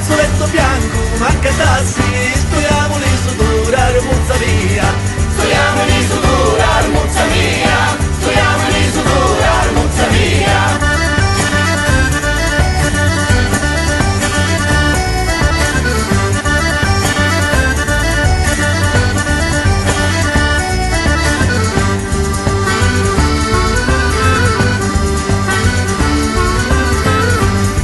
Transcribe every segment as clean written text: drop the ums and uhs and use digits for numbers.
fazzoletto bianco, manca tassi, stoiamo lì su dura, remuzza via. Stoiamo lì su dura, remuzza via. Stoiamo lì su dura, remuzza via.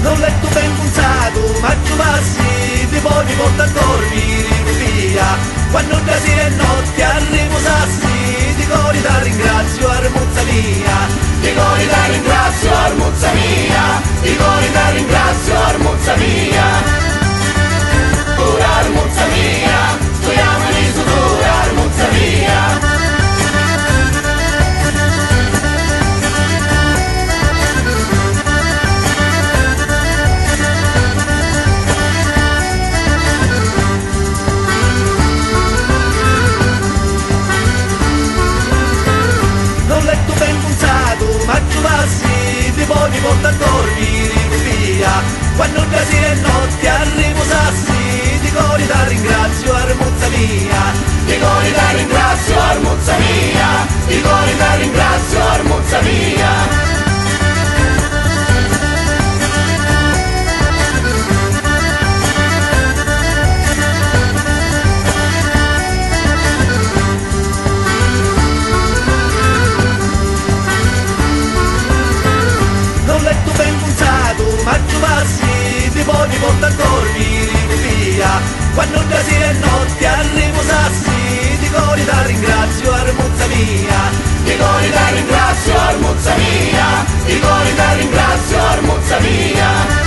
Non letto ben punzato, maggio passi, di poi mi porta a dormire via. Quando già si è notte arrivo sassi, di cori da ringrazio armuzza via. Di cori da ringrazio, armuzza via. Di cori da ringrazio, armuzza via. Dura, armuzza via. Stoiamo lì su dura, armuzza via. Maggio passi, di poi mi porta a dormire via. Quando già si è notte arrivo sassi, di cori da ringrazio armuzza via. Di cori da ringrazio, armuzza via. Di cori da ringrazio, armuzza via. Maggio passi, di poi mi porta a dormire via. Quando già si è notte arrivo sassi, di cori da ringrazio armuzza via. Di cori da ringrazio, armuzza via. Di cori da ringrazio, armuzza via.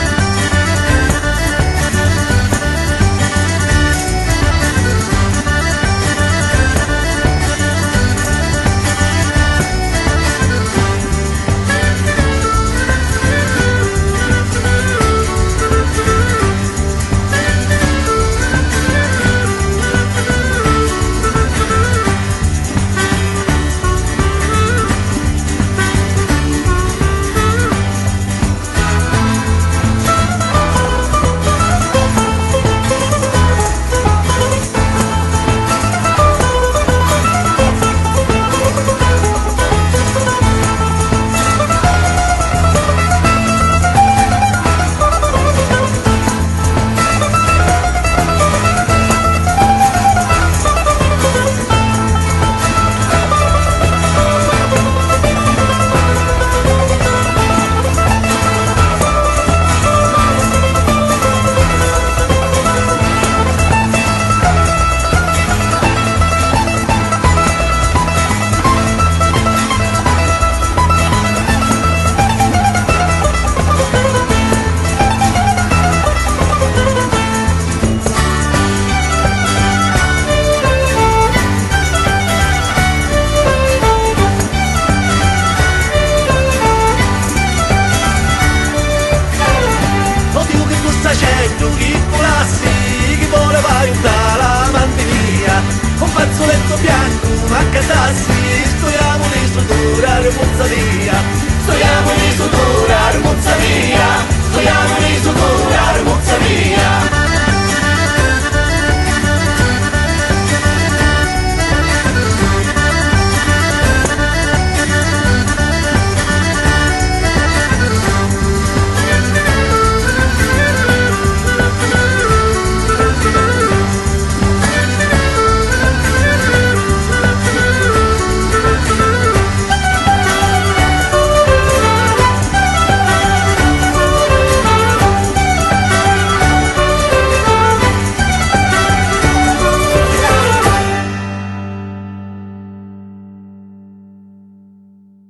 Chi volassi, chi voleva aiutare la mantinia. Un fazzoletto bianco, manca tassi, stoiamo lì su dura, remuzza via. Stoiamo lì su dura, remuzza via.